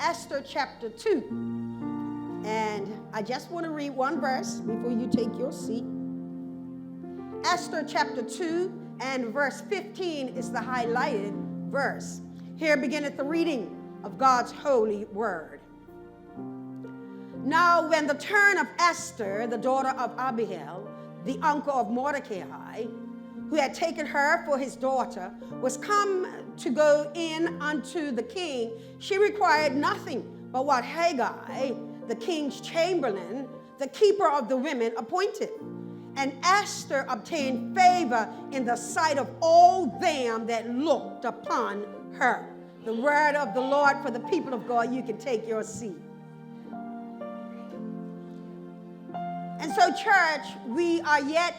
Esther chapter 2. And I just want to read one verse before you take your seat. Esther chapter 2 and verse 15 is the highlighted verse. Here beginneth the reading of God's holy word. Now when the turn of Esther, the daughter of Abihail, the uncle of Mordecai, who had taken her for his daughter, was come to go in unto the king, she required nothing but what Hegai, the king's chamberlain, the keeper of the women, appointed. And Esther obtained favor in the sight of all them that looked upon her. The word of the Lord for the people of God. You can take your seat. And so, church, we are yet,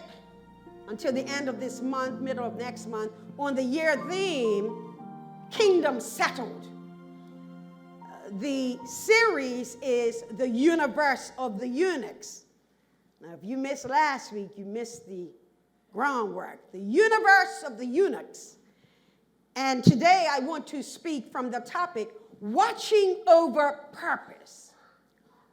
until the end of this month, middle of next month, on the year theme, Kingdom Settled. The series is the Universe of the Eunuchs. Now, if you missed last week, you missed the groundwork. The Universe of the Eunuchs. And today I want to speak from the topic, watching over purpose.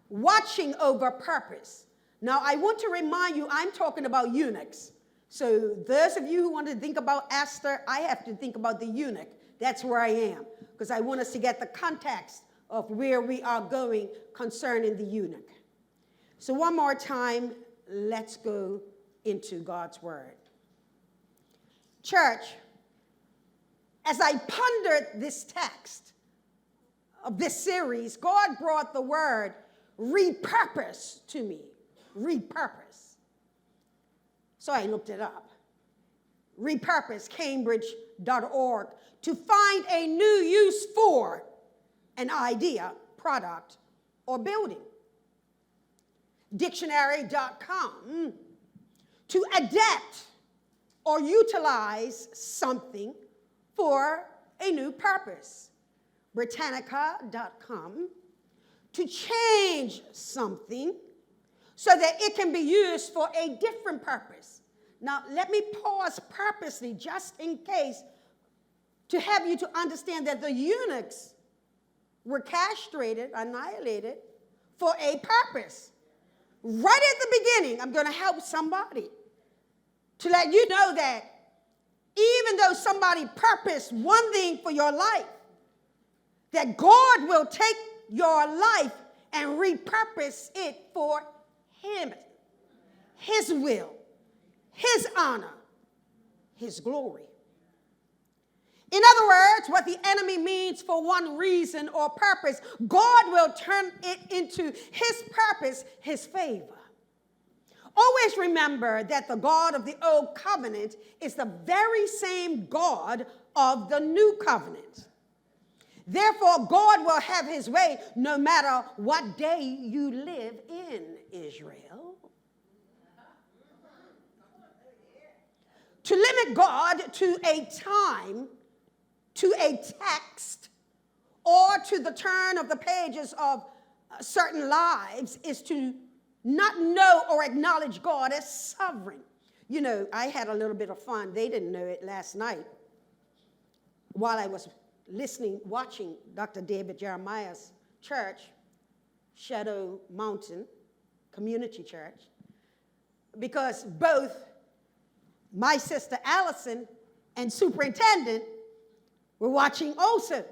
Watching over purpose. Now, I want to remind you, I'm talking about eunuchs. So those of you who want to think about Esther, I have to think about the eunuch. That's where I am, because I want us to get the context of where we are going concerning the eunuch. So one more time, let's go into God's word. Church, as I pondered this text of this series, God brought the word repurpose to me. Repurpose. So I looked it up. Repurpose, Cambridge.org, to find a new use for an idea, product, or building. Dictionary.com, to adapt or utilize something for a new purpose. Britannica.com, to change something so that it can be used for a different purpose. Now, let me pause purposely just in case to have you to understand that the eunuchs were castrated, annihilated for a purpose. Right at the beginning, I'm going to help somebody to let you know that even though somebody purposed one thing for your life, that God will take your life and repurpose it for Him, His will, His honor, His glory. In other words, what the enemy means for one reason or purpose, God will turn it into His purpose, His favor. Always remember that the God of the old covenant is the very same God of the new covenant. Therefore, God will have His way no matter what day you live in, Israel. To limit God to a time, to a text, or to the turn of the pages of certain lives is to not know or acknowledge God as sovereign. You know, I had a little bit of fun. They didn't know it last night while I was watching Dr. David Jeremiah's church, Shadow Mountain Community Church, because both my sister Allison and superintendent were watching also.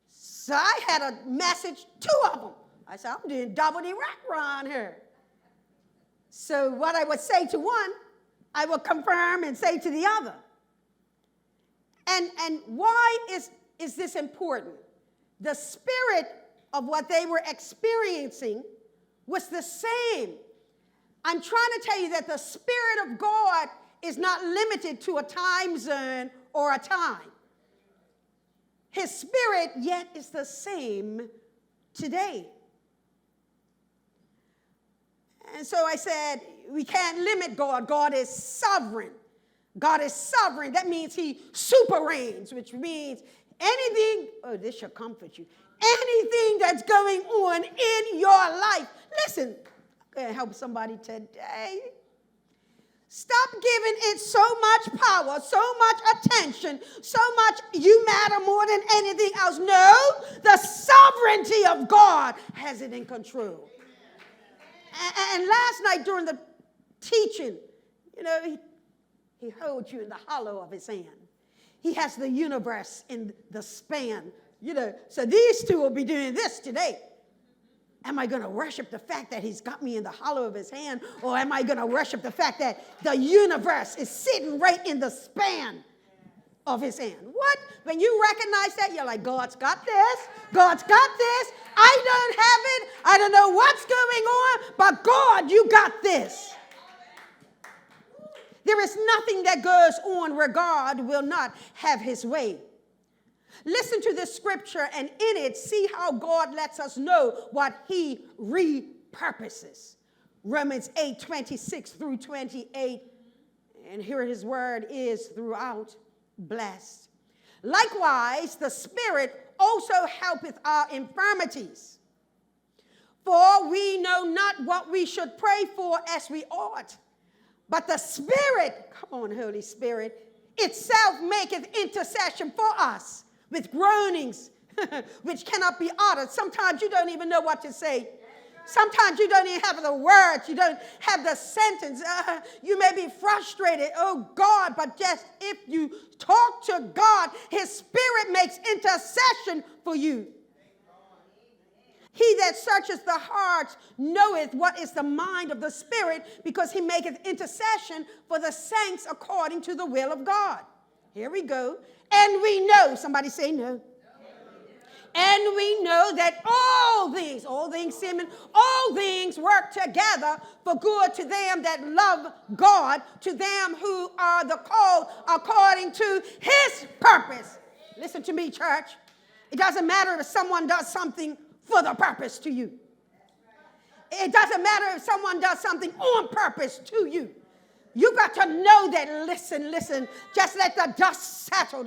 So I had a message, two of them. I said, I'm doing double the rack around here. So what I would say to one, I will confirm and say to the other. And why is this important? The spirit of what they were experiencing was the same. I'm trying to tell you that the Spirit of God is not limited to a time zone or a time. His Spirit yet is the same today. And so I said, we can't limit God. God is sovereign. God is sovereign. That means He super reigns, which means anything, oh, this shall comfort you, anything that's going on in your life. Listen, I'm going to help somebody today. Stop giving it so much power, so much attention, so much you matter more than anything else. No, the sovereign sovereignty of God has it in control. And last night during the teaching, he holds you in the hollow of his hand. He has the universe in the span, So these two will be doing this today. Am I going to worship the fact that he's got me in the hollow of his hand? Or am I going to worship the fact that the universe is sitting right in the span of his hand? What? When you recognize that, you're like, God's got this. God's got this. I don't have it. I don't know what's going on. But God, you got this. There is nothing that goes on where God will not have his way. Listen to this scripture, and in it, see how God lets us know what he repurposes. Romans 8:26 through 28. And here his word is throughout blessed. Likewise, the Spirit also helpeth our infirmities. For we know not what we should pray for as we ought. But the Spirit, come on, Holy Spirit, itself maketh intercession for us with groanings which cannot be uttered. Sometimes you don't even know what to say. Sometimes you don't even have the words. You don't have the sentence. You may be frustrated. Oh, God, but just if you talk to God, his Spirit makes intercession for you. He that searcheth the hearts knoweth what is the mind of the Spirit, because he maketh intercession for the saints according to the will of God. Here we go. And we know, somebody say no. And we know that all things work together for good to them that love God, to them who are the called according to his purpose. Listen to me, church. It doesn't matter if someone does something for the purpose to you. It doesn't matter if someone does something on purpose to you. You got to know that, listen, just let the dust settle,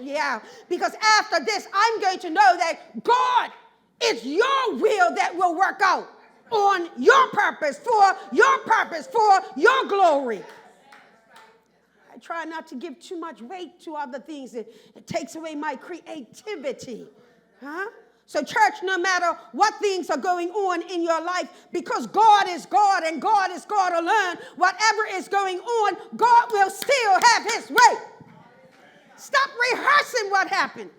because after this, I'm going to know that God, it's your will that will work out on your purpose, for your glory. I try not to give too much weight to other things. It takes away my creativity. So church, no matter what things are going on in your life, because God is God and God is God alone, whatever is going on, God will still have his way. Stop rehearsing what happened.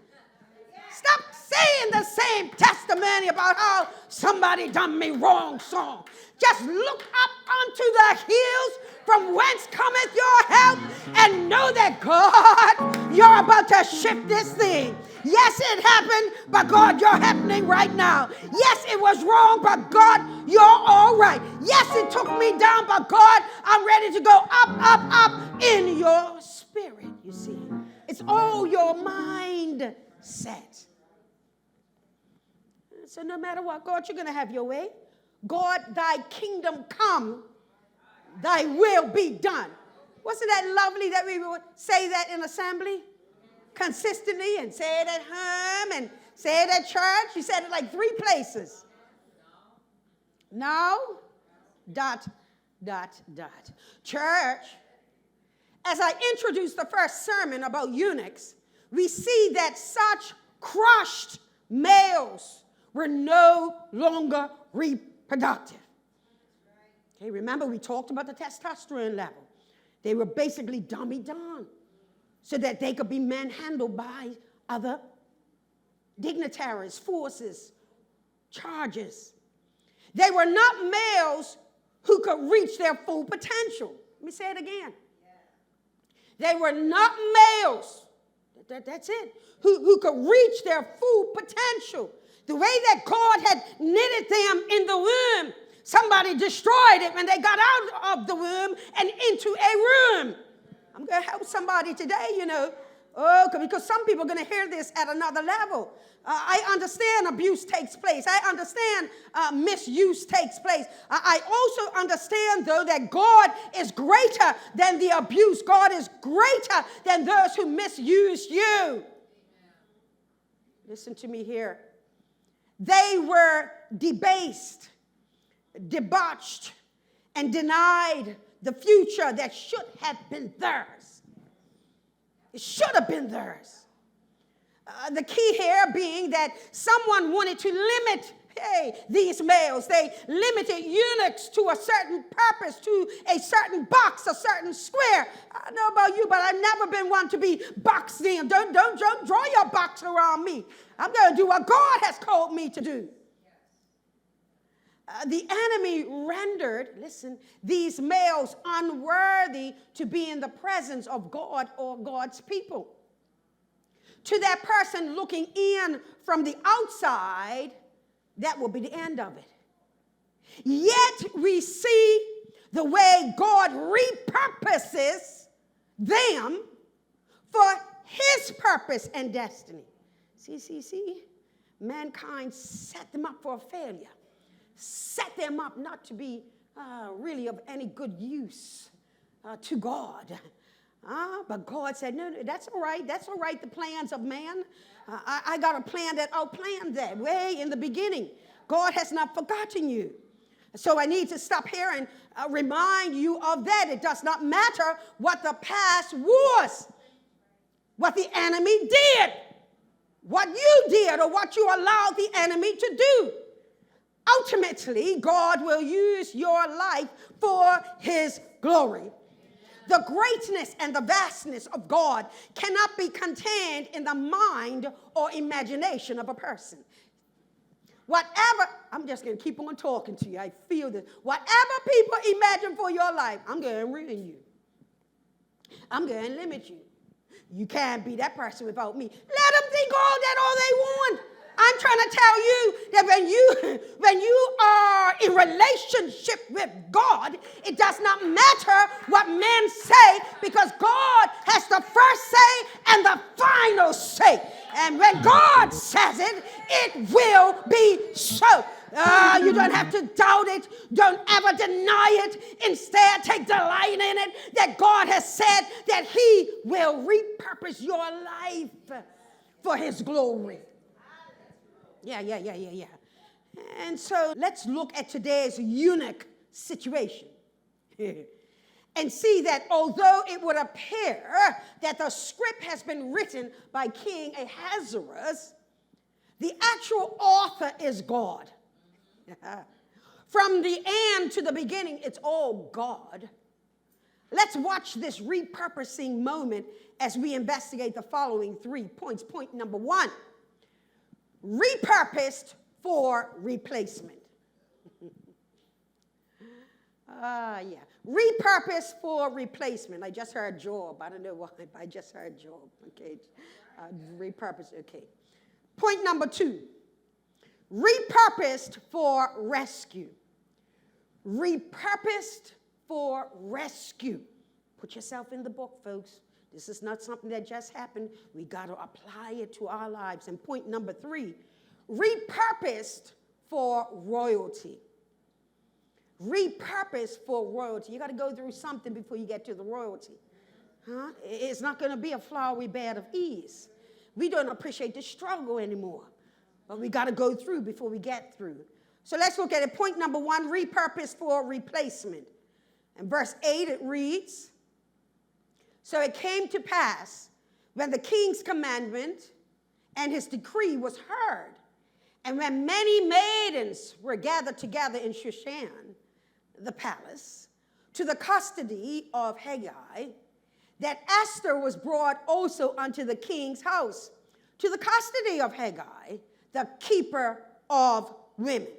Stop saying the same testimony about how somebody done me wrong song. Just look up unto the hills from whence cometh your help, and know that God, you're about to shift this thing. Yes, it happened, but God, you're happening right now. Yes, it was wrong, but God, you're all right. Yes, it took me down, but God, I'm ready to go up in your spirit, you see. It's all your mind set. So no matter what, God, you're going to have your way. God, thy kingdom come, thy will be done. Wasn't that lovely that we would say that in assembly? Consistently, and say it at home, and say it at church. You said it like 3 places. Now, ... Church, as I introduced the first sermon about eunuchs, we see that such crushed males were no longer reproductive. Okay, remember we talked about the testosterone level. They were basically dummied down so that they could be manhandled by other dignitaries, forces, charges. They were not males who could reach their full potential. Let me say it again. They were not males, that's it, who could reach their full potential. The way that God had knitted them in the womb, somebody destroyed it when they got out of the womb and into a room. I'm going to help somebody today, because some people are going to hear this at another level. I understand abuse takes place. I understand misuse takes place. I also understand, though, that God is greater than the abuse. God is greater than those who misuse you. Listen to me here. They were debased, debauched, and denied the future that should have been theirs. It should have been theirs. The key here being that someone wanted to limit Hey, these males, they limited eunuchs to a certain purpose, to a certain box, a certain square. I don't know about you, but I've never been one to be boxed in. Don't draw your box around me. I'm going to do what God has called me to do. The enemy rendered, listen, these males unworthy to be in the presence of God or God's people. To that person looking in from the outside, that will be the end of it. Yet we see the way God repurposes them for his purpose and destiny. See. Mankind set them up for a failure. Set them up not to be really of any good use to God. But God said, no, that's all right. That's all right, the plans of man. I got a plan that outplanned that way in the beginning. God has not forgotten you. So I need to stop here and remind you of that. It does not matter what the past was, what the enemy did, what you did, or what you allowed the enemy to do. Ultimately, God will use your life for his glory. The greatness and the vastness of God cannot be contained in the mind or imagination of a person. Whatever, I'm just going to keep on talking to you. I feel this. Whatever people imagine for your life, I'm going to ruin you. I'm going to limit you. You can't be that person without me. Let them think all they want. I'm trying to tell you that when you are in relationship with God, it does not matter what men say, because God has the first say and the final say. And when God says it, it will be so. You don't have to doubt it. Don't ever deny it. Instead, take delight in it, that God has said that he will repurpose your life for his glory. Yeah. And so let's look at today's eunuch situation and see that although it would appear that the script has been written by King Ahasuerus, the actual author is God. From the end to the beginning, it's all God. Let's watch this repurposing moment as we investigate the following 3 points. Point number 1. Repurposed for replacement. Repurposed for replacement. I just heard Job. I don't know why, but I just heard Job. Okay. Repurposed. Okay. Point number 2. Repurposed for rescue. Repurposed for rescue. Put yourself in the book, folks. This is not something that just happened. We got to apply it to our lives. And point number 3, repurposed for royalty. Repurposed for royalty. You got to go through something before you get to the royalty. It's not going to be a flowery bed of ease. We don't appreciate the struggle anymore. But we got to go through before we get through. So let's look at it. Point number 1, repurposed for replacement. In verse 8 it reads, so it came to pass when the king's commandment and his decree was heard, and when many maidens were gathered together in Shushan, the palace, to the custody of Hegai, that Esther was brought also unto the king's house, to the custody of Hegai, the keeper of women.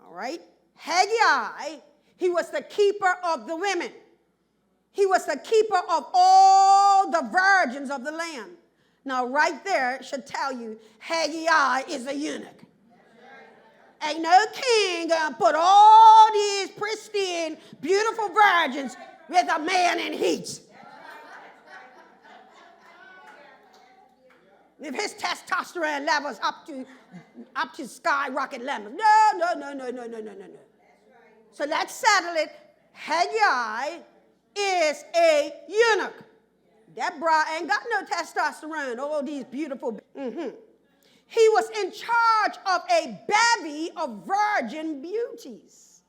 All right? Hegai, he was the keeper of the women. He was the keeper of all the virgins of the land. Now, right there should tell you, Hegai is a eunuch. Ain't no king gonna put all these pristine, beautiful virgins with a man in heat. If his testosterone levels up to skyrocket levels. No. So let's settle it. Hegai is a eunuch. That bra ain't got no testosterone. All these beautiful. He was in charge of a bevy of virgin beauties.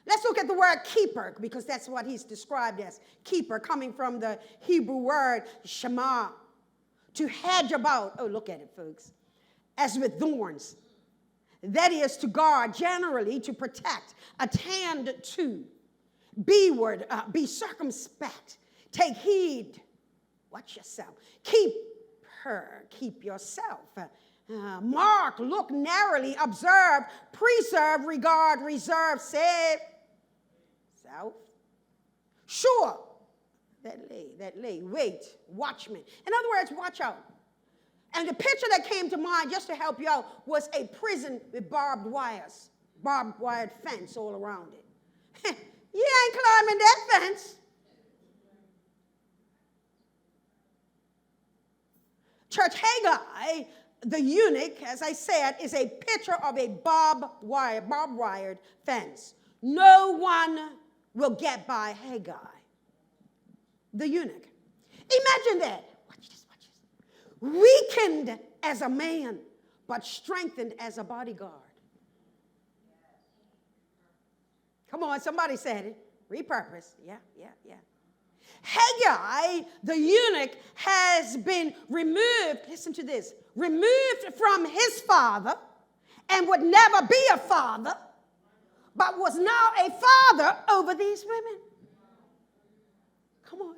Let's look at the word keeper, because that's what he's described as. Keeper, coming from the Hebrew word shema. To hedge about. Oh, look at it, folks. As with thorns. That is to guard, generally to protect, attend to, be circumspect, take heed, watch yourself, keep yourself, mark, look narrowly, observe, preserve, regard, reserve, save, self, sure, that lay, wait, watchman. In other words, watch out. And the picture that came to mind, just to help you out, was a prison with barbed wired fence all around it. You ain't climbing that fence. Church, Hegai, the eunuch, as I said, is a picture of a barbed wired fence. No one will get by Hegai, the eunuch. Imagine that. Watch this. Weakened as a man, but strengthened as a bodyguard. Come on, somebody said it. Repurpose. Yeah. Hegai, the eunuch, has been removed, listen to this, removed from his father and would never be a father, but was now a father over these women. Come on.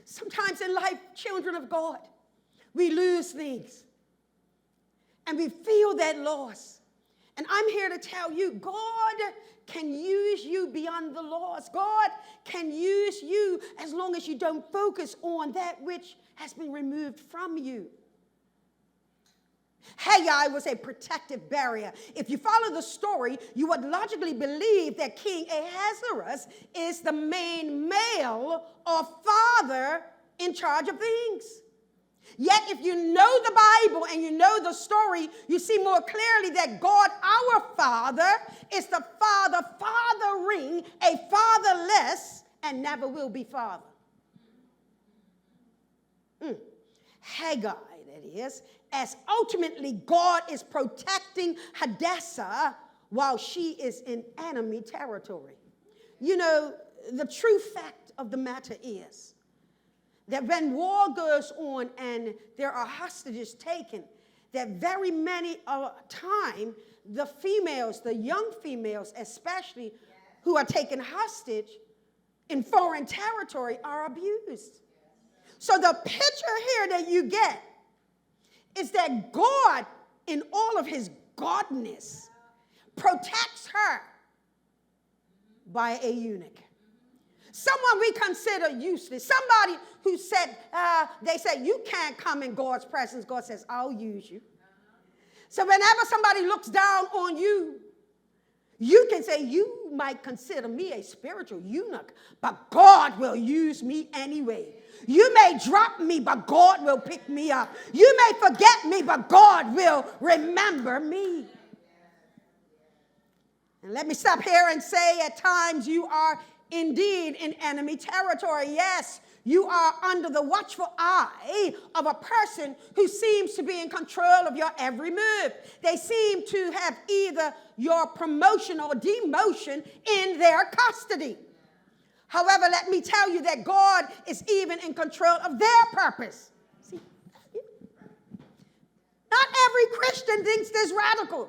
Sometimes in life, children of God, we lose things. And we feel that loss. And I'm here to tell you, God can use you beyond the loss. God can use you as long as you don't focus on that which has been removed from you. Hegai was a protective barrier. If you follow the story, you would logically believe that King Ahasuerus is the main male or father in charge of things. Yet if you know the Bible and you know the story, you see more clearly that God, our Father, is the Father fathering a fatherless and never will be father. Hegai, that is, as ultimately God is protecting Hadassah while she is in enemy territory. You know, the true fact of the matter is that when war goes on and there are hostages taken, that very many time the females, the young females especially, who are taken hostage in foreign territory are abused. So the picture here that you get is that God, in all of his godness, protects her by a eunuch. Someone we consider useless. Somebody who said, they said, you can't come in God's presence. God says, I'll use you. So whenever somebody looks down on you, you can say, you might consider me a spiritual eunuch, but God will use me anyway. You may drop me, but God will pick me up. You may forget me, but God will remember me. And let me stop here and say at times you are indeed in enemy territory. Yes, you are under the watchful eye of a person who seems to be in control of your every move. They seem to have either your promotion or demotion in their custody. However, let me tell you that God is even in control of their purpose. See, not every Christian thinks this radical.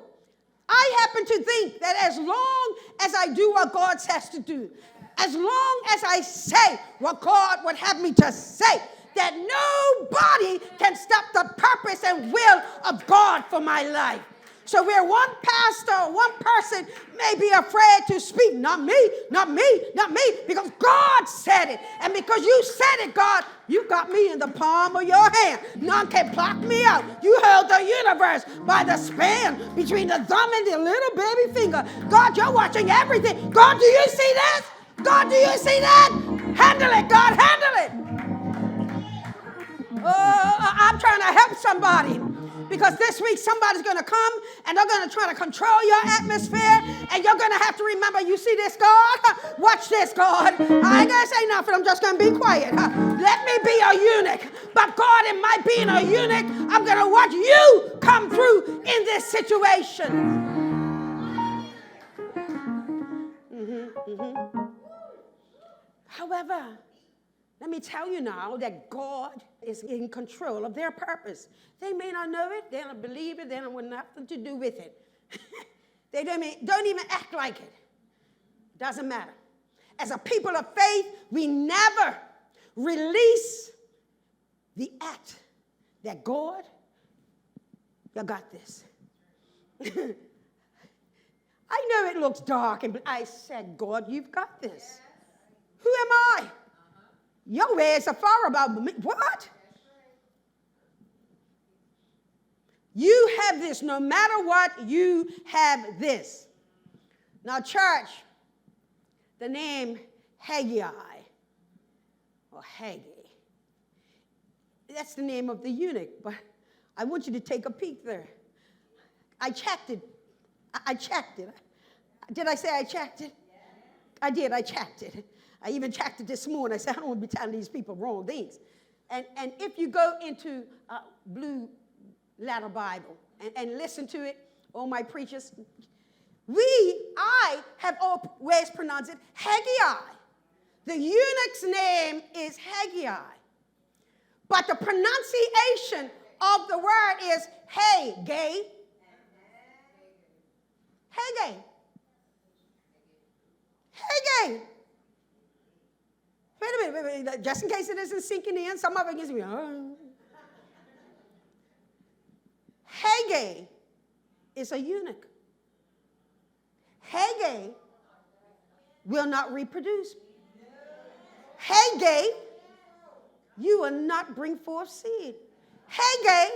I happen to think that as long as I do what God says to do, as long as I say what God would have me to say, that nobody can stop the purpose and will of God for my life. So where one pastor, one person may be afraid to speak, not me, because God said it. And because you said it, God, you got me in the palm of your hand. None can pluck me out. You held the universe by the span between the thumb and the little baby finger. God, you're watching everything. God, do you see this? God, do you see that? Handle it, God, handle it. Oh, I'm trying to help somebody. Because this week somebody's going to come and they're going to try to control your atmosphere, and you're going to have to remember, you see this, God? Watch this, God. I ain't going to say nothing. I'm just going to be quiet. Let me be a eunuch. But God, in my being a eunuch, I'm going to watch you come through in this situation. Let me tell you now that God is in control of their purpose. They may not know it. They don't believe it. They don't want nothing to do with it. They don't even act like it. Doesn't matter. As a people of faith, we never release the act that God, you got this. I know it looks dark, and I said, God, you've got this. Who am I? Your ways are far above me. What? You have this. No matter what, you have this. Now, church, the name Hegai, or Hegai, that's the name of the eunuch, but I want you to take a peek there. I checked it. I checked it. Did I say I checked it? I did. I checked it. I even checked it this morning. I said, I don't want to be telling these people wrong things. And if you go into Blue Letter Bible and listen to it, all my preachers, I have always pronounced it Hegai. The eunuch's name is Hegai. But the pronunciation of the word is Hegai. Hegai. Hegai. Wait a minute, just in case it isn't sinking in, some of it gives me, Hegai is a eunuch. Hegai will not reproduce. Hegai, you will not bring forth seed. Hegai,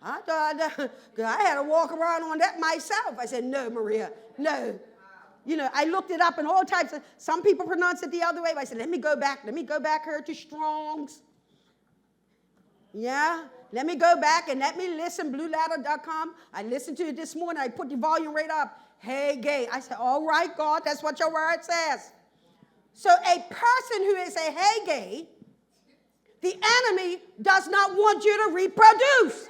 I had to walk around on that myself. I said, no, Maria, no. You know, I looked it up and all types of, some people pronounce it the other way. But I said, let me go back here to Strong's. Yeah, let me go back and let me listen, blueladder.com. I listened to it this morning. I put the volume rate up. Hegai. I said, all right, God, that's what your word says. So a person who is a Hegai, the enemy does not want you to reproduce.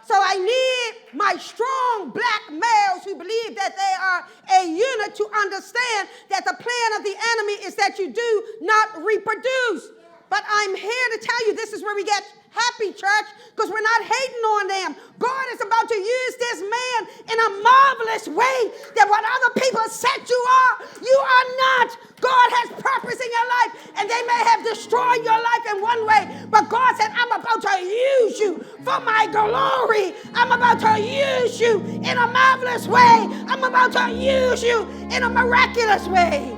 So I need my strong black males who believe that they are a unit to understand that the plan of the enemy is that you do not reproduce. But I'm here to tell you this is where we get happy, church, because we're not hating on them. God is about to use this man in a marvelous way that what other people said you are not. God has purpose in your life, and they may have destroyed your life in one way, but God said, I'm about to use you for my glory. I'm about to use you in a marvelous way. I'm about to use you in a miraculous way.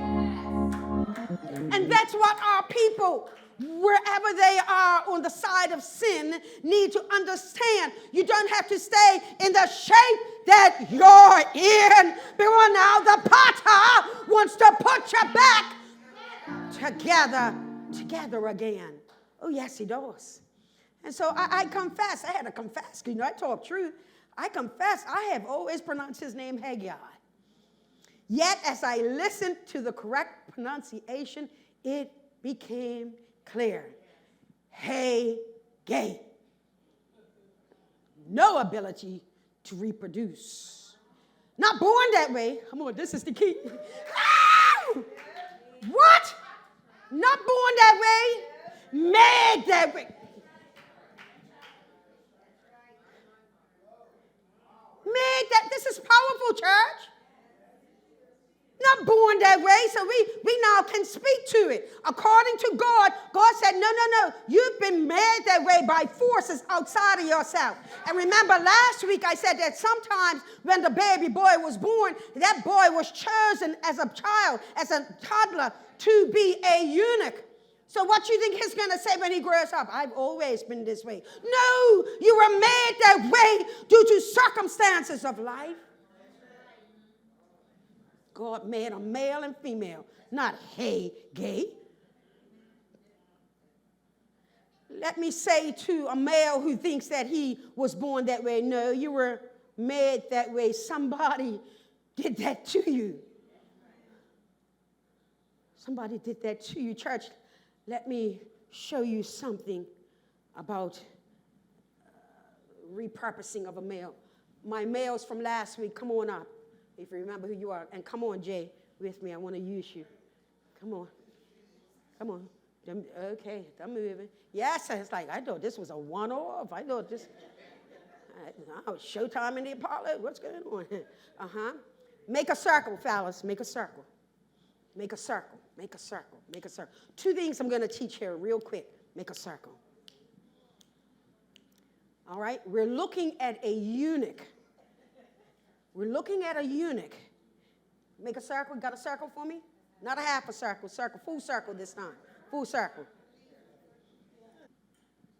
And that's what our people, wherever they are on the side of sin, need to understand. You don't have to stay in the shape that you're in. Because now the potter wants to put you back together again. Oh, yes, he does. And so I confess. I had to confess. You know, I talk truth. I confess I have always pronounced his name Hegai. Yet, as I listened to the correct pronunciation, it became clear. Hegai. No ability to reproduce. Not born that way. Come on, this is the key. Ah! What? Not born that way. Made that way. Made that. This is powerful, church. Not born that way, so we now can speak to it. According to God, God said, no, you've been made that way by forces outside of yourself. And remember, last week I said that sometimes when the baby boy was born, that boy was chosen as a child, as a toddler, to be a eunuch. So what you think he's going to say when he grows up? I've always been this way. No, you were made that way due to circumstances of life. God made a male and female, not Hegai. Let me say to a male who thinks that he was born that way, no, you were made that way. Somebody did that to you. Somebody did that to you. Church, let me show you something about repurposing of a male. My males from last week, come on up. If you remember who you are. And come on, Jay, with me. I want to use you. Come on. Come on. Okay, I'm moving. Yes, it's like, I thought this was a one-off. I thought this, Showtime in the Apollo. What's going on? Make a circle, fellas. Make a circle. Make a circle. Make a circle. Make a circle. Two things I'm going to teach here real quick. Make a circle. All right? We're looking at a eunuch. We're looking at a eunuch. Make a circle. Got a circle for me? Not a half a circle. Circle. Full circle this time. Full circle.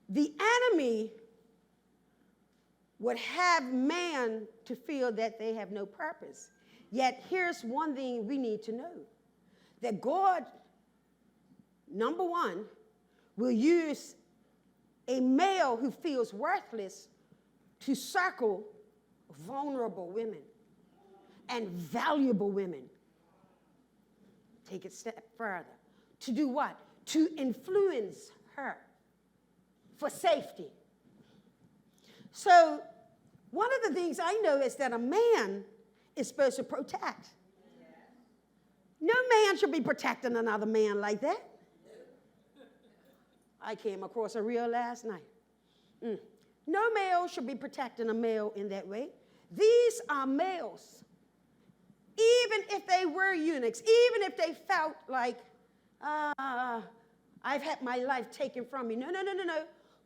The enemy would have man to feel that they have no purpose. Yet here's one thing we need to know. That God, number one, will use a male who feels worthless to circle vulnerable women and valuable women. Take it a step further. To do what? To influence her for safety. So one of the things I know is that a man is supposed to protect. No man should be protecting another man like that. I came across a reel last night. No male should be protecting a male in that way. These are males. Even if they were eunuchs, even if they felt like, I've had my life taken from me. No.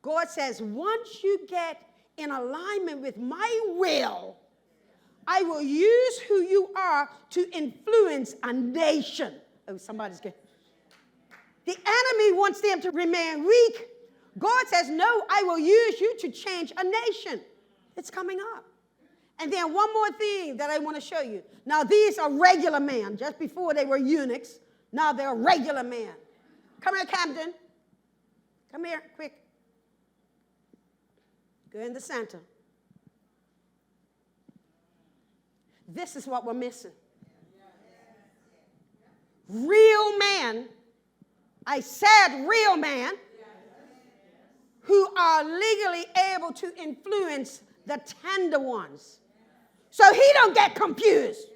God says, once you get in alignment with my will, I will use who you are to influence a nation. Oh, somebody's good. The enemy wants them to remain weak. God says, no, I will use you to change a nation. It's coming up. And then one more thing that I want to show you. Now, these are regular men. Just before they were eunuchs, now they're regular men. Come here, Camden. Come here, quick. Go in the center. This is what we're missing. Real man, I said real man, who are legally able to influence the tender ones. So he don't get confused.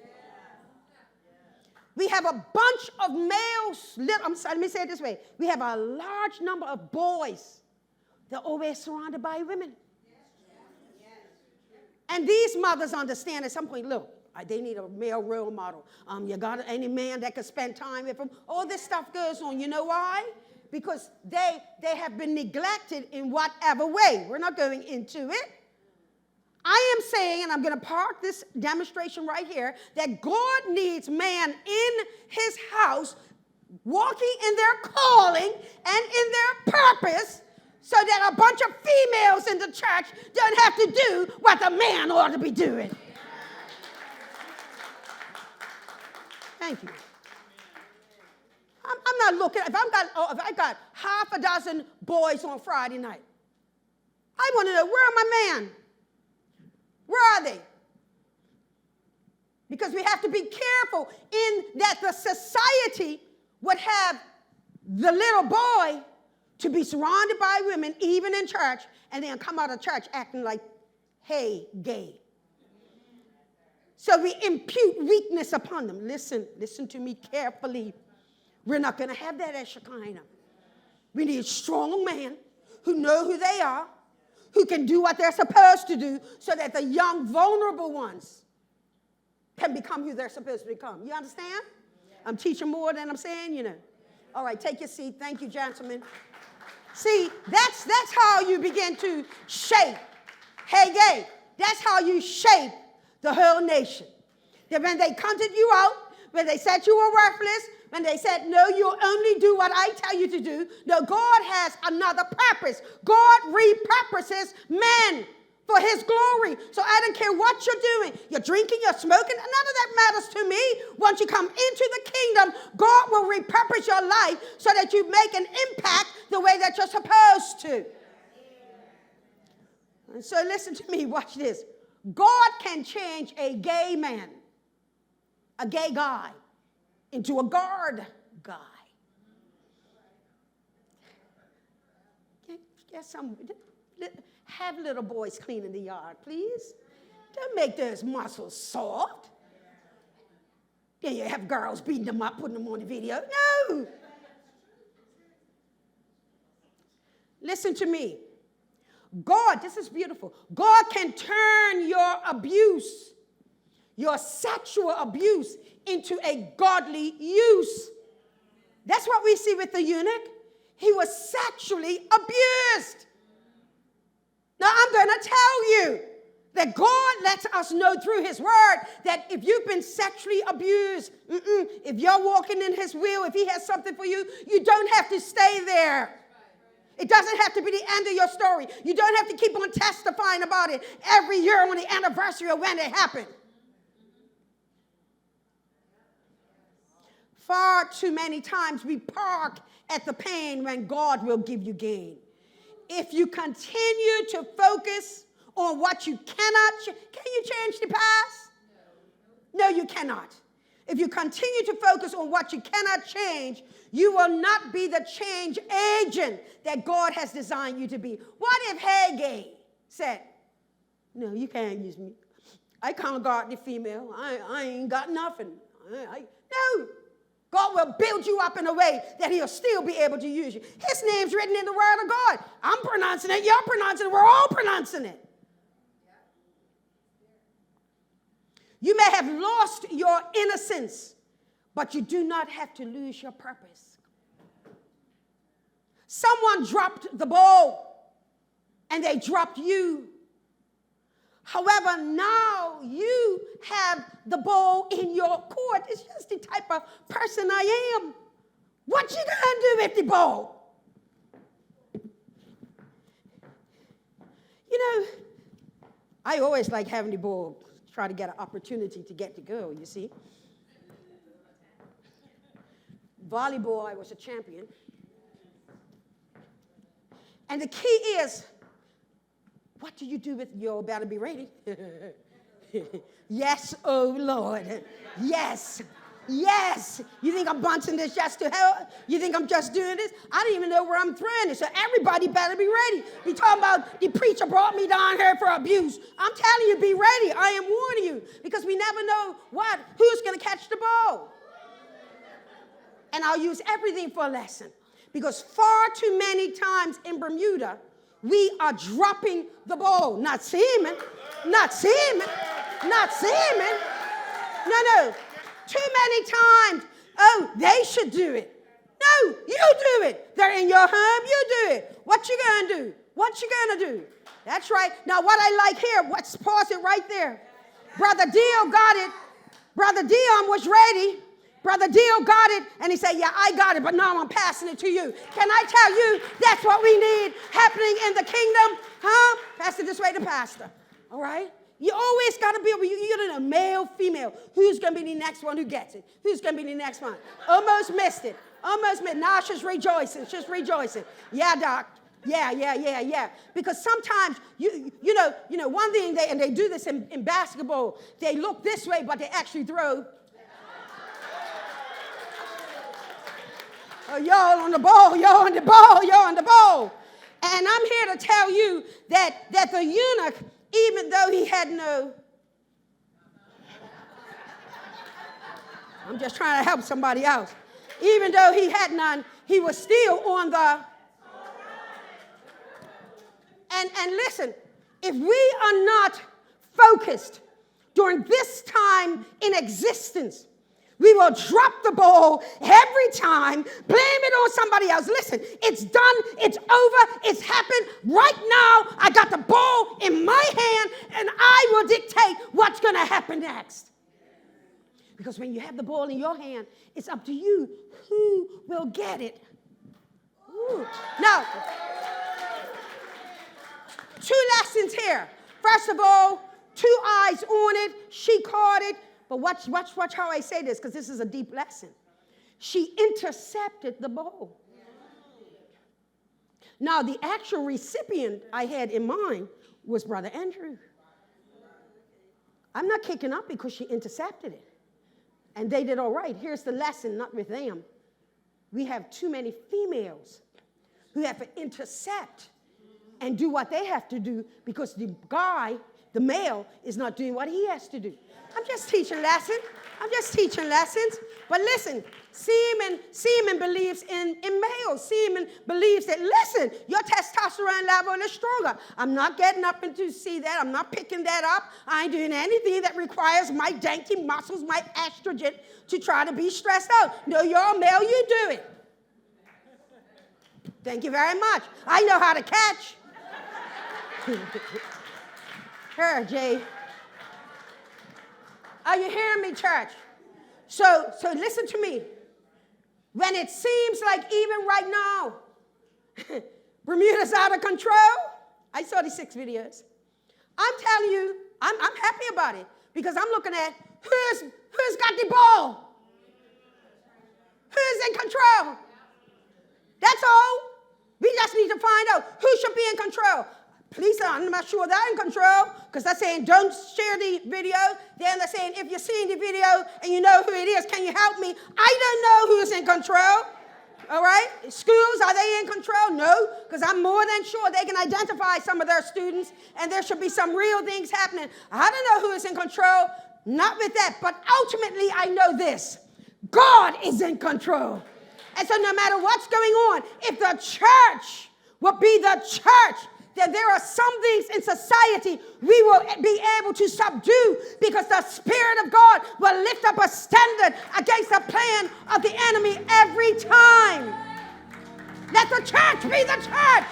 We have a bunch of males, let me say it this way. We have a large number of boys that are always surrounded by women. And these mothers understand at some point, look, they need a male role model. You got any man that can spend time with them? All this stuff goes on. You know why? Because they have been neglected in whatever way. We're not going into it. I am saying, and I'm going to park this demonstration right here, that God needs man in his house walking in their calling and in their purpose, so that a bunch of females in the church don't have to do what the man ought to be doing. Thank you. I'm not looking, if I got half a dozen boys on Friday night, I want to know, where are my men? Where are they? Because we have to be careful in that the society would have the little boy to be surrounded by women, even in church, and then come out of church acting like, Hegai. So we impute weakness upon them. Listen to me carefully. We're not going to have that at Shekinah. We need strong men who know who they are, who can do what they're supposed to do, so that the young, vulnerable ones can become who they're supposed to become. You understand? I'm teaching more than I'm saying, you know. All right, take your seat. Thank you, gentlemen. See, that's how you begin to shape. Hegai. That's how you shape the whole nation. That when they counted you out, when they said you were worthless, when they said, no, you'll only do what I tell you to do. No, God has another purpose. God repurposes men for his glory. So I don't care what you're doing. You're drinking, you're smoking, none of that matters to me. Once you come into the kingdom, God will repurpose your life so that you make an impact the way that you're supposed to. And so listen to me, watch this. God can change a gay man, a gay guy, into a guard guy. Get some, have little boys cleaning the yard, please. Don't make those muscles soft. Then you have girls beating them up, putting them on the video. No. Listen to me. God, this is beautiful. God can turn your abuse, your sexual abuse, into a godly use. That's what we see with the eunuch. He was sexually abused. Now, I'm going to tell you that God lets us know through his word that if you've been sexually abused, if you're walking in his will, if he has something for you, you don't have to stay there. It doesn't have to be the end of your story. You don't have to keep on testifying about it every year on the anniversary of when it happened. Far too many times we park at the pain when God will give you gain. If you continue to focus on what you cannot, can you change the past? No, you cannot. If you continue to focus on what you cannot change, you will not be the change agent that God has designed you to be. What if Hegai said, no, you can't use me. I can't guard the female. I ain't got nothing. No. God will build you up in a way that he'll still be able to use you. His name's written in the word of God. I'm pronouncing it. You're pronouncing it. We're all pronouncing it. You may have lost your innocence, but you do not have to lose your purpose. Someone dropped the ball, and they dropped you. However, now you have the ball in your court. It's just the type of person I am. What you gonna do with the ball? You know, I always like having the ball. Try to get an opportunity to get the girl, you see. Volleyball, I was a champion. And the key is, what do you do with your better be ready? Yes, oh Lord. Yes. Yes. You think I'm bunching this just to help? You think I'm just doing this? I don't even know where I'm throwing it. So everybody better be ready. We talking about the preacher brought me down here for abuse. I'm telling you, be ready. I am warning you. Because we never know who's going to catch the ball. And I'll use everything for a lesson. Because far too many times in Bermuda, we are dropping the ball. Not seeming. Not seeming. Not seeming. No. Too many times, oh, they should do it. No, you do it. They're in your home, you do it. What you gonna do? What you gonna do? That's right. Now, what I like here, let's pause it right there. Brother Dio got it. Brother Dion was ready. Brother Dio got it, and he said, yeah, I got it, but now I'm passing it to you. Can I tell you that's what we need happening in the kingdom? Huh? Pass it this way to pastor. All right? You always got to be able, you're in a male, female. Who's going to be the next one who gets it? Who's going to be the next one? Almost missed it. Almost missed it. Now she's rejoicing. She's rejoicing. Yeah, doc. Yeah. Because sometimes, you know, one thing, and they do this in basketball, they look this way, but they actually throw. Oh, y'all on the ball, y'all on the ball, y'all on the ball. And I'm here to tell you that the eunuch, even though he had no, I'm just trying to help somebody else. Even though he had none, he was still on the. And listen, if we are not focused during this time in existence, we will drop the ball every time, blame it on somebody else. Listen, it's done, it's over, it's happened. Right now, I got the ball in my hand, and I will dictate what's going to happen next. Because when you have the ball in your hand, it's up to you who will get it. Ooh. Now, 2 lessons here. First of all, 2 eyes on it. She caught it. But watch how I say this, because this is a deep lesson. She intercepted the ball. Now, the actual recipient I had in mind was Brother Andrew. I'm not kicking up because she intercepted it. And they did all right. Here's the lesson, not with them. We have too many females who have to intercept and do what they have to do because the guy the male is not doing what he has to do. I'm just teaching lessons. But listen, semen believes in males. Semen believes that, listen, your testosterone level is stronger. I'm not getting up and to see that. I'm not picking that up. I ain't doing anything that requires my dainty muscles, my estrogen, to try to be stressed out. No, you're a male, you do it. Thank you very much. I know how to catch. Here, Jay. Are you hearing me, church? So listen to me. When it seems like even right now, Bermuda's out of control. I saw these 6 videos. I'm telling you, I'm happy about it because I'm looking at who's got the ball. Who's in control? That's all. We just need to find out who should be in control. Police, I'm not sure they're in control because they're saying don't share the video. Then they're saying if you're seeing the video and you know who it is, can you help me? I don't know who's in control. All right? Schools, are they in control? No, because I'm more than sure they can identify some of their students and there should be some real things happening. I don't know who is in control. Not with that. But ultimately, I know this. God is in control. And so no matter what's going on, if the church will be the church, that there are some things in society we will be able to subdue because the Spirit of God will lift up a standard against the plan of the enemy every time. Let the church be the church.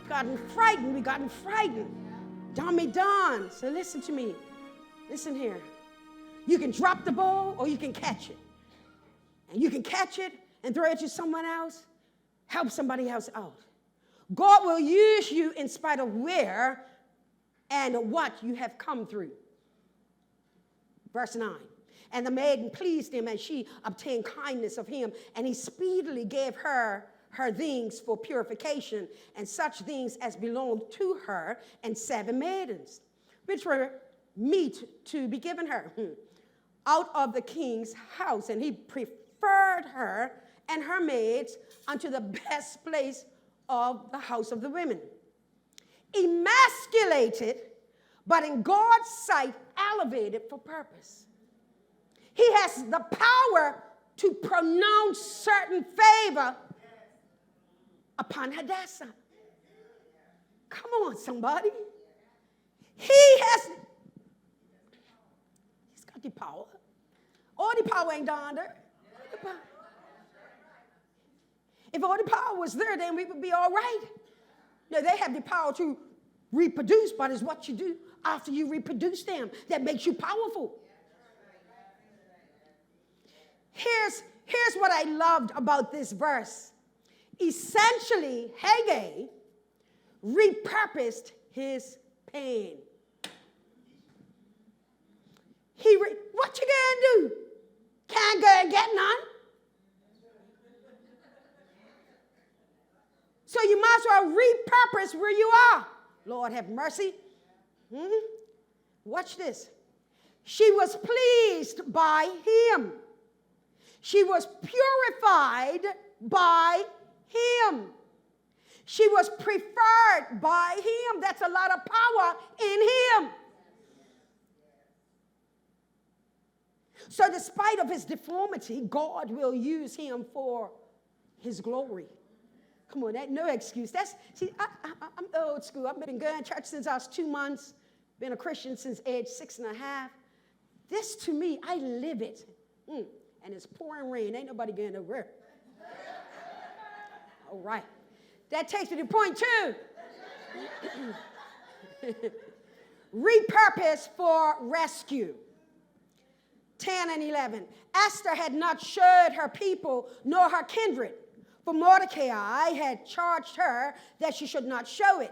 We've gotten frightened. Dummy done. So listen to me. Listen here. You can drop the ball or you can catch it. And you can catch it and throw it to someone else. Help somebody else out. God will use you in spite of where and what you have come through. Verse 9. And the maiden pleased him, and she obtained kindness of him, and he speedily gave her things for purification, and such things as belonged to her, and 7 maidens, which were meet to be given her out of the king's house. And he preferred her and her maids unto the best place of the house of the women. Emasculated, but in God's sight, elevated for purpose. He has the power to pronounce certain favor upon Hadassah. Come on, somebody. He's got the power. All the power ain't down there. If all the power was there, then we would be all right. No, they have the power to reproduce, but it's what you do after you reproduce them that makes you powerful. Here's what I loved about this verse. Essentially, Hegai repurposed his pain. What you gonna do? Can't go and get none. So you might as well repurpose where you are. Lord have mercy. Watch this. She was pleased by him. She was purified by him. She was preferred by him. That's a lot of power in him. So despite of his deformity, God will use him for his glory. Come on, no excuse. I'm old school. I've been going to church since I was 2 months. Been a Christian since age 6.5. This to me, I live it. And it's pouring rain. Ain't nobody getting over. All right. That takes me to point 2. Repurpose for rescue. 10 and 11. Esther had not showed her people nor her kindred, for Mordecai had charged her that she should not show it.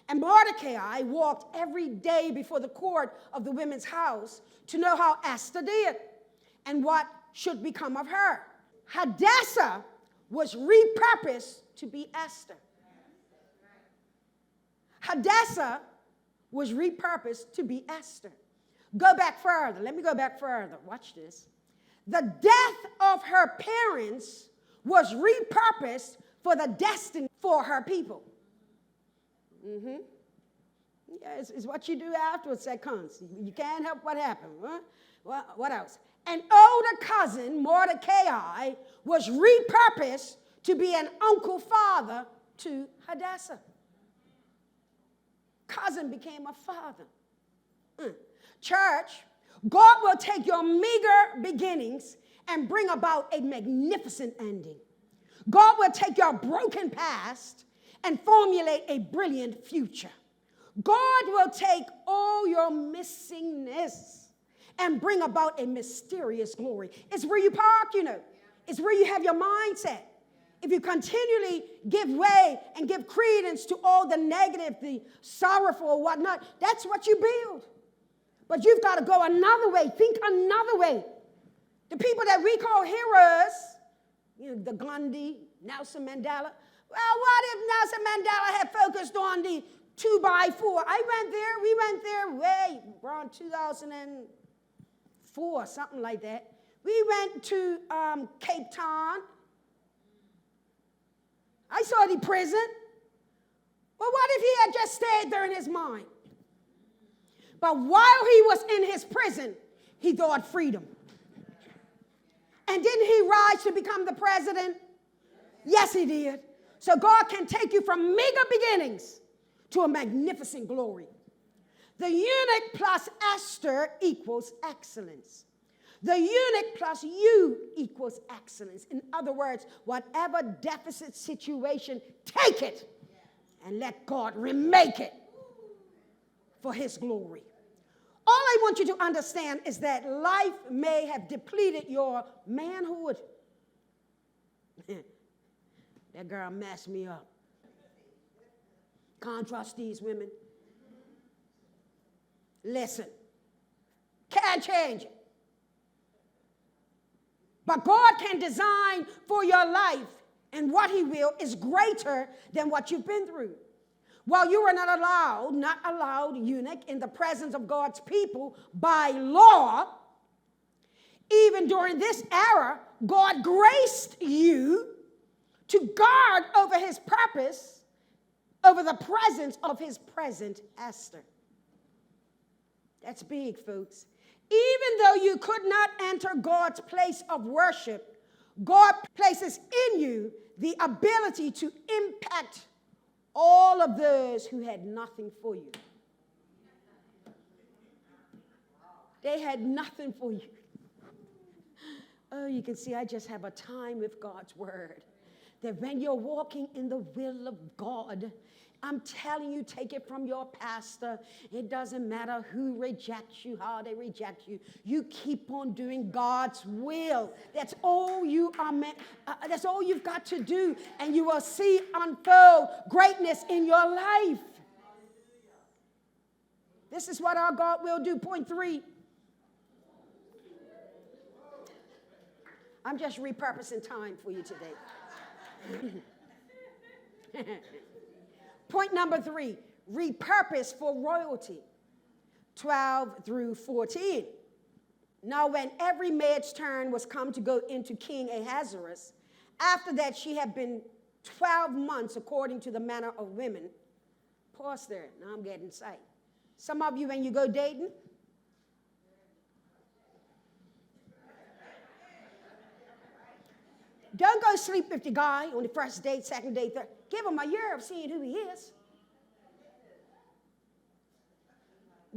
And Mordecai walked every day before the court of the women's house to know how Esther did and what should become of her. Hadassah was repurposed to be Esther. Hadassah was repurposed to be Esther. Go back further. Let me go back further. Watch this. The death of her parents was repurposed for the destiny for her people. Yeah, it's what you do afterwards that counts. You can't help what happened. Huh? Well, what else? An older cousin, Mordecai, was repurposed to be an uncle father to Hadassah. Cousin became a father. Church, God will take your meager beginnings and bring about a magnificent ending. God will take your broken past and formulate a brilliant future. God will take all your missingness and bring about a mysterious glory. It's where you park, you know. It's where you have your mindset. If you continually give way and give credence to all the negative, the sorrowful or whatnot, that's what you build. But you've got to go another way. Think another way. The people that we call heroes, you know, the Gandhi, Nelson Mandela. Well, what if Nelson Mandela had focused on the 2x4? We went there way around 2004, something like that. We went to Cape Town. I saw the prison. Well, what if he had just stayed there in his mind? But while he was in his prison, he thought freedom. And didn't he rise to become the president? Yes, he did. So God can take you from meager beginnings to a magnificent glory. The eunuch plus Esther equals excellence. The eunuch plus you equals excellence. In other words, whatever deficit situation, take it and let God remake it for his glory. All I want you to understand is that life may have depleted your manhood. That girl messed me up. Can't trust these women. Listen, can't change it. But God can design for your life, and what he will is greater than what you've been through. While you were not allowed, eunuch, in the presence of God's people by law, even during this era, God graced you to guard over his purpose, over the presence of his present Esther. That's big, folks. Even though you could not enter God's place of worship, God places in you the ability to impact all of those who had nothing for you. They had nothing for you. Oh, you can see I just have a time with God's word. That when you're walking in the will of God, I'm telling you, take it from your pastor. It doesn't matter who rejects you, how they reject you. You keep on doing God's will. That's all you are meant. That's all you've got to do, and you will see unfold greatness in your life. This is what our God will do. Point 3. I'm just repurposing time for you today. Point number 3, repurpose for royalty, 12 through 14. Now when every maid's turn was come to go into King Ahasuerus, after that she had been 12 months according to the manner of women. Pause there. Now I'm getting sight. Some of you, when you go dating, don't go sleep with the guy on the first date, second date, third. Give him a year of seeing who he is.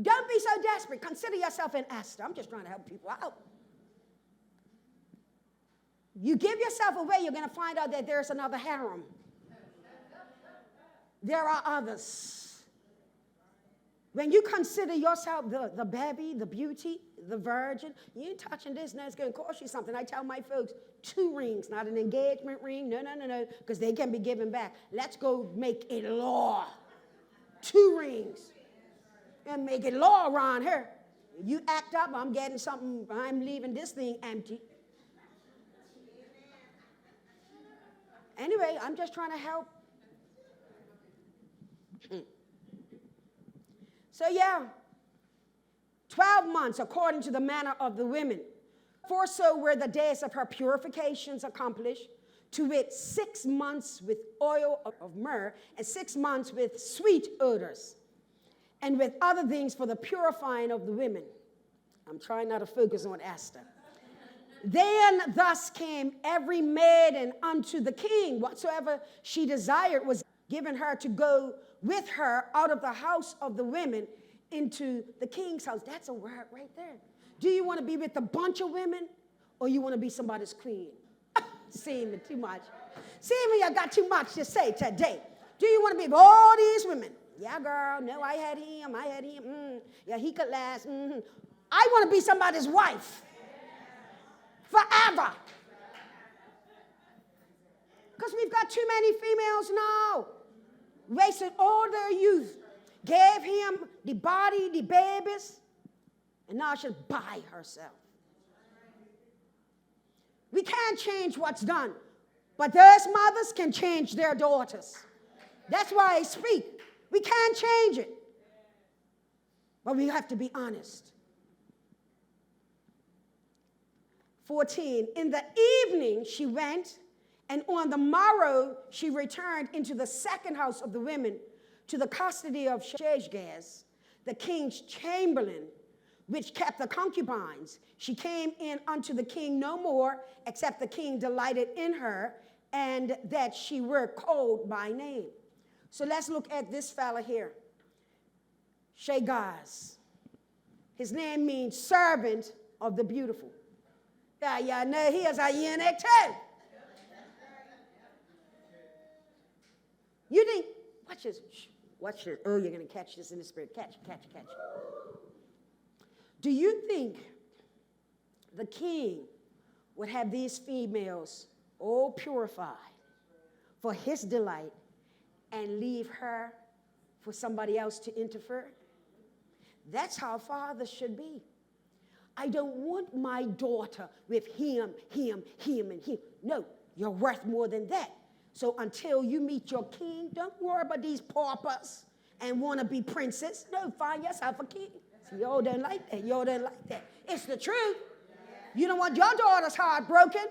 Don't be so desperate. Consider yourself an Esther. I'm just trying to help people out. You give yourself away, you're going to find out that there's another harem. There are others. When you consider yourself the baby, the beauty, the virgin, you ain't touching this, now it's going to cost you something. I tell my folks, 2 rings, not an engagement ring. No, because they can be given back. Let's go make it law. 2 rings. And make it law around here. You act up, I'm getting something, I'm leaving this thing empty. Anyway, I'm just trying to help. So yeah, 12 months according to the manner of the women. For so were the days of her purifications accomplished, to wit 6 months with oil of myrrh and 6 months with sweet odors. and with other things for the purifying of the women. I'm trying not to focus on Esther. Then thus came every maiden unto the king. Whatsoever she desired was given her to go with her out of the house of the women into the king's house. That's a word right there. Do you want to be with a bunch of women, or you want to be somebody's queen? Seeing too much. Seeing me, I got too much to say today. Do you want to be with all these women? Yeah, girl. No, I had him. Yeah, he could last. I want to be somebody's wife. Forever. Because we've got too many females now. Wasted all their youth. Gave him the body, the babies. And now she's by herself. We can't change what's done. But those mothers can change their daughters. That's why I speak. We can't change it. But we have to be honest. 14, in the evening she went, and on the morrow she returned into the second house of the women to the custody of Hegai, the king's chamberlain, which kept the concubines. She came in unto the king no more, except the king delighted in her, and that she were called by name. So let's look at this fella here. Hegai. His name means servant of the beautiful. Yeah, y'all know he is a eunuch too. You think, watch this. Oh, you're going to catch this in the spirit. Catch. Do you think the king would have these females all purified for his delight and leave her for somebody else to interfere? That's how fathers should be. I don't want my daughter with him, and him. No, you're worth more than that. So until you meet your king, don't worry about these paupers and want to be princess. No, find yourself a king. See, y'all don't like that. Y'all don't like that. It's the truth. You don't want your daughter's heart broken.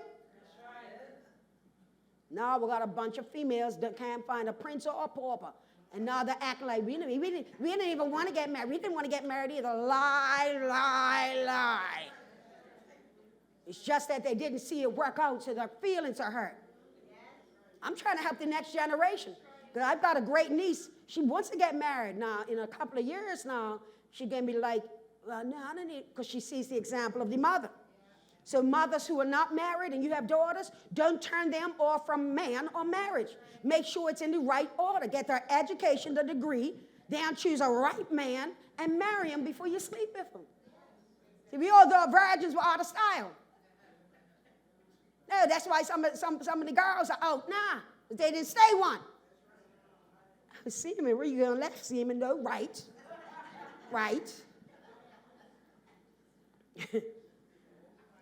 Now we got a bunch of females that can't find a prince or a pauper. And now they're acting like we didn't even want to get married. We didn't want to get married either. Lie. It's just that they didn't see it work out, so their feelings are hurt. I'm trying to help the next generation. Because I've got a great niece. She wants to get married now. In a couple of years now, she's going to be like, well, no, I don't need, because she sees the example of the mother. So mothers who are not married and you have daughters, don't turn them off from man or marriage. Make sure it's in the right order. Get their education, the degree, then choose a right man and marry him before you sleep with him. See, we all thought virgins were out of style. No, that's why some of the girls are out now. They didn't stay one. Seaman, where you going to left seaman? No, right.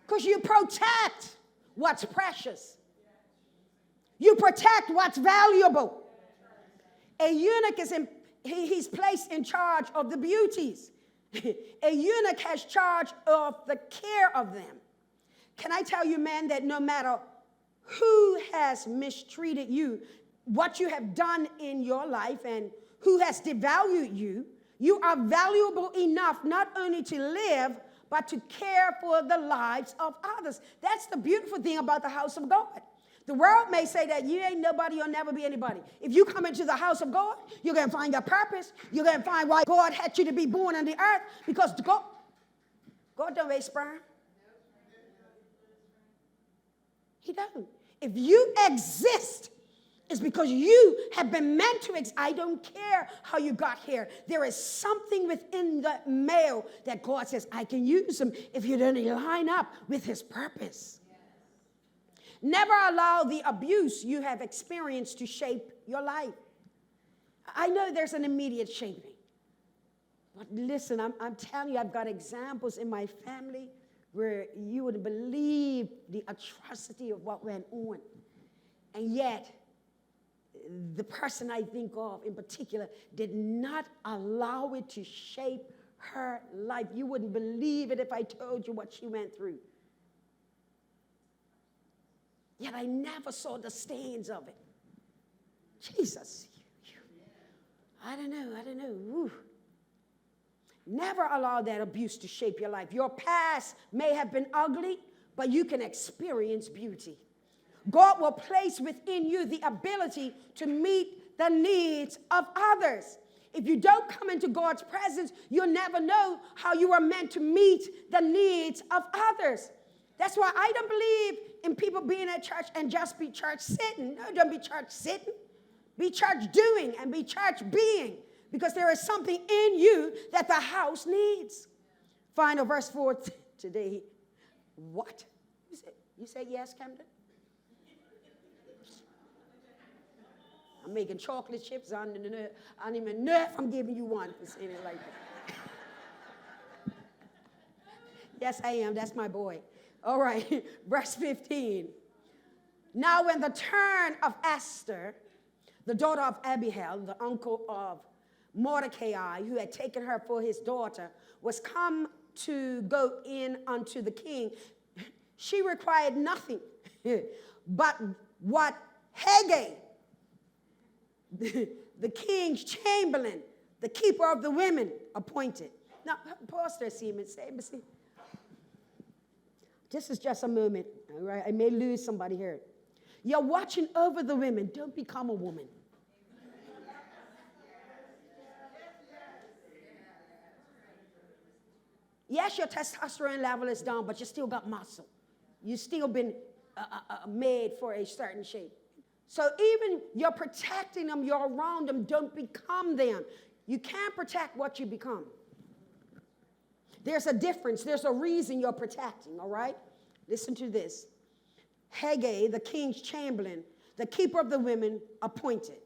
Because you protect what's precious. You protect what's valuable. A eunuch he's placed in charge of the beauties. A eunuch has charge of the care of them. Can I tell you, man, that no matter who has mistreated you, what you have done in your life, and who has devalued you, you are valuable enough not only to live, but to care for the lives of others. That's the beautiful thing about the house of God. The world may say that you ain't nobody, you'll never be anybody. If you come into the house of God, you're going to find your purpose. You're going to find why God had you to be born on the earth. Because God don't waste sperm. He doesn't. If you exist, it's because you have been meant to exist. I don't care how you got here. There is something within the male that God says, I can use him if you don't line up with his purpose. Never allow the abuse you have experienced to shape your life. I know there's an immediate shaping. But listen, I'm telling you, I've got examples in my family where you wouldn't believe the atrocity of what went on. And yet, the person I think of in particular did not allow it to shape her life. You wouldn't believe it if I told you what she went through. Yet I never saw the stains of it. Jesus. I don't know. Woo. Never allow that abuse to shape your life. Your past may have been ugly, but you can experience beauty. God will place within you the ability to meet the needs of others. If you don't come into God's presence, you'll never know how you are meant to meet the needs of others. That's why I don't believe in people being at church and just be church sitting. No, don't be church sitting. Be church doing and be church being. Because there is something in you that the house needs. Final verse 4 today. What? You say yes, Camden? I'm making chocolate chips on the nerve. I don't even know if I'm giving you one for saying it like that. Yes, I am. That's my boy. All right. Verse 15. Now when the turn of Esther, the daughter of Abihail, the uncle of Mordecai, who had taken her for his daughter, was come to go in unto the king, she required nothing but what Hegai, the king's chamberlain, the keeper of the women, appointed. Now, pause there, Seaman. See, this is just a moment, all right? I may lose somebody here. You're watching over the women. Don't become a woman. Yes, your testosterone level is down, but you still got muscle. You still been made for a certain shape. So even you're protecting them, you're around them, don't become them. You can't protect what you become. There's a difference. There's a reason you're protecting, all right? Listen to this. Hegai, the king's chamberlain, the keeper of the women, appointed.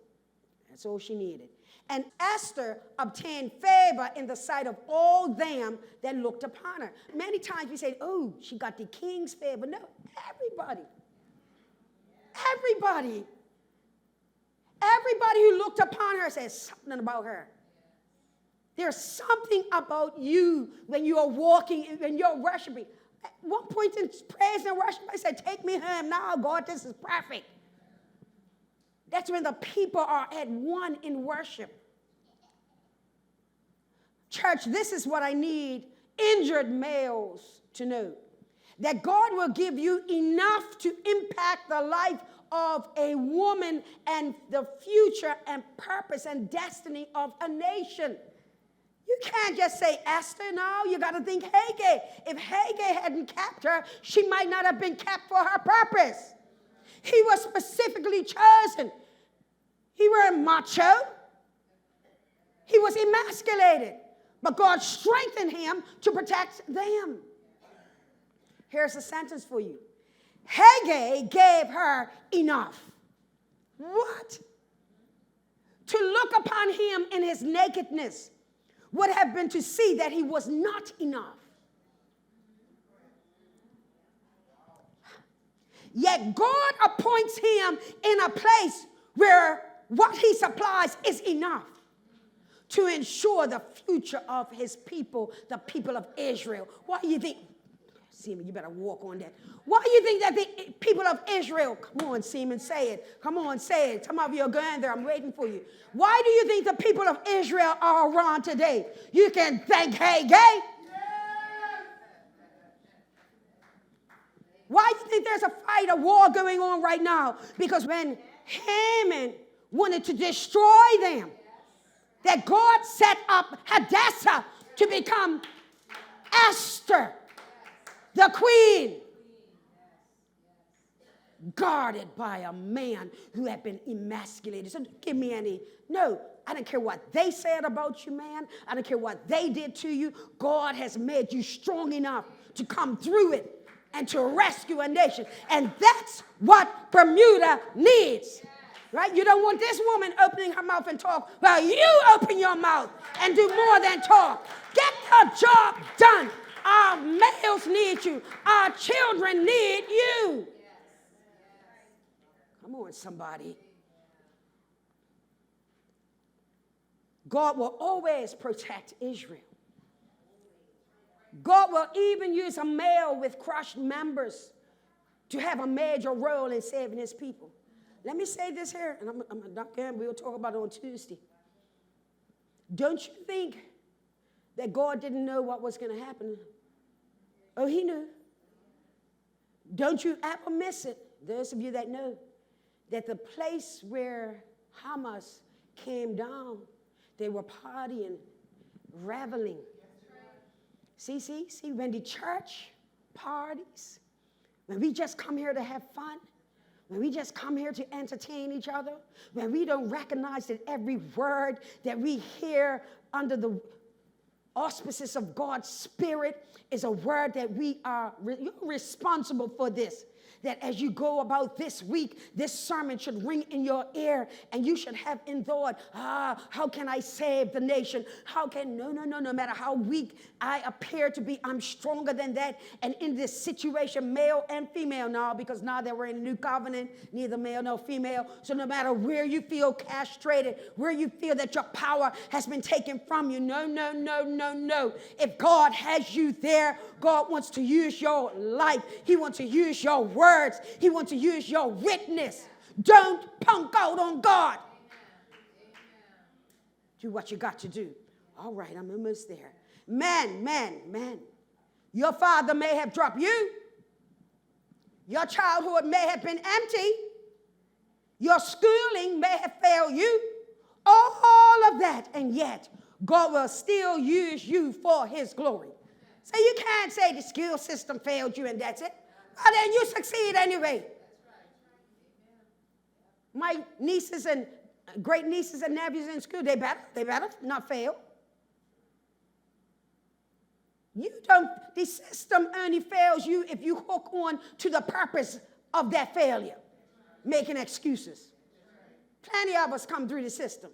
That's all she needed. And Esther obtained favor in the sight of all them that looked upon her. Many times we say, oh, she got the king's favor. No, everybody. Everybody. Everybody who looked upon her says something about her. There's something about you when you are walking, when you're worshiping. At one point in praise and worship, I said, take me home now, God, this is perfect. That's when the people are at one in worship. Church, this is what I need injured males to know. That God will give you enough to impact the life of a woman and the future and purpose and destiny of a nation. You can't just say Esther now. You got to think Hegai. If Hegai hadn't kept her, she might not have been kept for her purpose. He was specifically chosen. He was macho. He was emasculated. But God strengthened him to protect them. Here's a sentence for you. Hegai gave her enough. What? To look upon him in his nakedness would have been to see that he was not enough. Yet God appoints him in a place where what he supplies is enough to ensure the future of his people, the people of Israel. Why do you think? Seaman, you better walk on that. Why do you think that the people of Israel, come on, Seaman, say it. Come on, say it. Some of you are going there. I'm waiting for you. Why do you think the people of Israel are around today? You can thank Hegai. Why do you think there's a fight, a war going on right now? Because when Haman wanted to destroy them, that God set up Hadassah to become Esther, the queen, guarded by a man who had been emasculated. So don't give me any, no, I don't care what they said about you, man. I don't care what they did to you. God has made you strong enough to come through it and to rescue a nation. And that's what Bermuda needs. Right? You don't want this woman opening her mouth and talk. Well, you open your mouth and do more than talk. Get the job done. Our males need you. Our children need you. Come on, somebody. God will always protect Israel. God will even use a male with crushed members to have a major role in saving his people. Let me say this here, and I'm not going, we'll talk about it on Tuesday. Don't you think that God didn't know what was going to happen. Oh, he knew. Don't you ever miss it, those of you that know, that the place where Hamas came down, they were partying, reveling. See, when the church parties, when we just come here to have fun, when we just come here to entertain each other, when we don't recognize that every word that we hear under the auspices of God's Spirit is a word that we are you're responsible for this. That as you go about this week, this sermon should ring in your ear, and you should have in thought, how can I save the nation? No matter how weak I appear to be, I'm stronger than that. And in this situation, male and female now, because now that we're in a new covenant, neither male nor female. So no matter where you feel castrated, where you feel that your power has been taken from you, no. If God has you there, God wants to use your life. He wants to use your words. He wants to use your witness. Don't punk out on God. Do what you got to do. All right, I'm almost there. Man. Your father may have dropped you. Your childhood may have been empty. Your schooling may have failed you. All of that, and yet God will still use you for his glory. So you can't say the school system failed you and that's it. Well, then you succeed anyway. My nieces and great nieces and nephews in school, they better not fail. The system only fails you if you hook on to the purpose of that failure, making excuses. Plenty of us come through the system.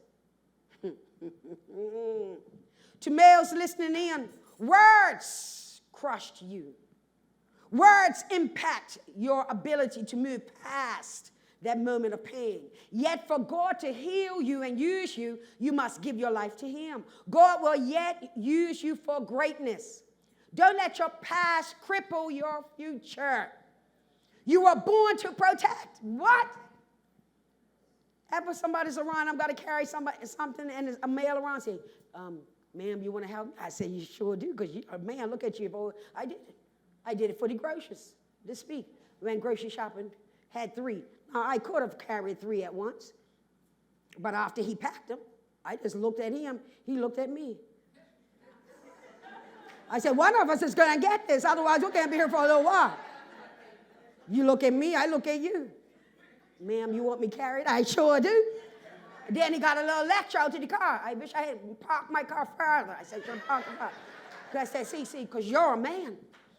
To males listening in, words crushed you. Words impact your ability to move past that moment of pain. Yet for God to heal you and use you, you must give your life to him. God will yet use you for greatness. Don't let your past cripple your future. You were born to protect. What? Ever somebody's around, I'm going to carry something, and there's a male around saying, ma'am, you want to help me? I say, you sure do, because man, look at you. I did it. I did it for the groceries this week. Went grocery shopping, had 3. Now, I could have carried 3 at once, but after he packed them, I just looked at him. He looked at me. I said, one of us is going to get this, otherwise we're going to be here for a little while. You look at me, I look at you. Ma'am, you want me carried? I sure do. Then he got a little lecture out to the car. I wish I had parked my car further. I said, should park the car. Because I said, see, because you're a man.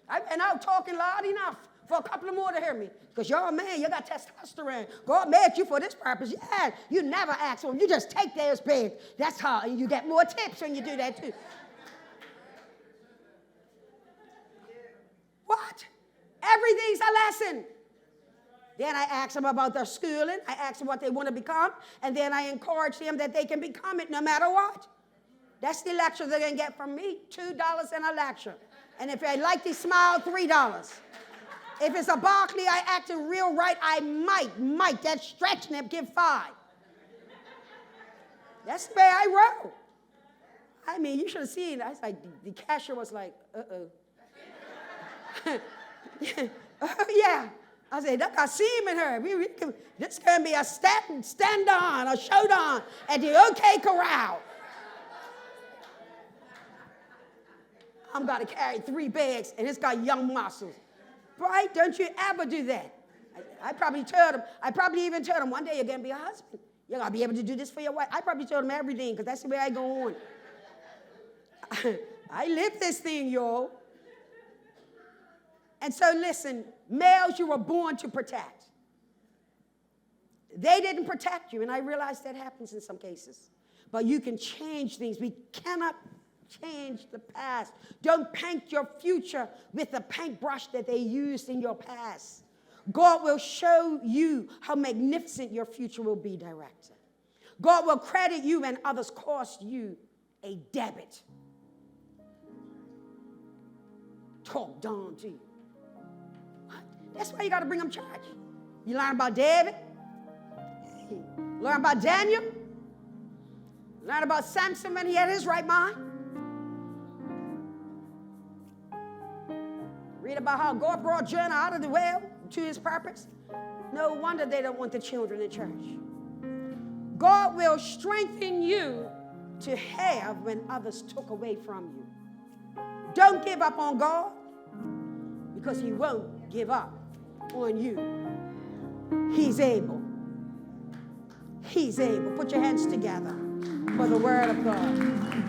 I've been out talking loud enough for a couple of more to hear me. Because you're a man, you got testosterone. God made you for this purpose. Yeah, you never ask for them. You just take those bags. That's how you get more tips when you do that too. What? Everything's a lesson. Then I ask them about their schooling. I ask them what they want to become. And then I encourage them that they can become it no matter what. That's the lecture they're going to get from me. $2 in a lecture. And if they like to smile, $3. If it's a Barkley, I acting real right, I might, that stretching it, give 5. That's the way I roll. I mean, you should have seen. I was like, the cashier was like, yeah. I said, look, I see him in her. This is going to be a stand-on, a showdown at the OK Corral. I'm going to carry 3 bags, and it's got young muscles. Right? Don't you ever do that. I probably even told him, one day you're going to be a husband. You're going to be able to do this for your wife. I probably told him everything, because that's the way I go on. I live this thing, y'all. And so listen, males, you were born to protect. They didn't protect you, and I realize that happens in some cases. But you can change things. We cannot change the past. Don't paint your future with the paintbrush that they used in your past. God will show you how magnificent your future will be, director. God will credit you when others cost you a debit. Talk down to you. That's why you got to bring them church. You learn about David. Learn about Daniel. Learn about Samson when he had his right mind. Read about how God brought Jonah out of the well to his purpose. No wonder they don't want the children in church. God will strengthen you to have when others took away from you. Don't give up on God, because he won't give up on you. He's able. He's able. Put your hands together for the word of God.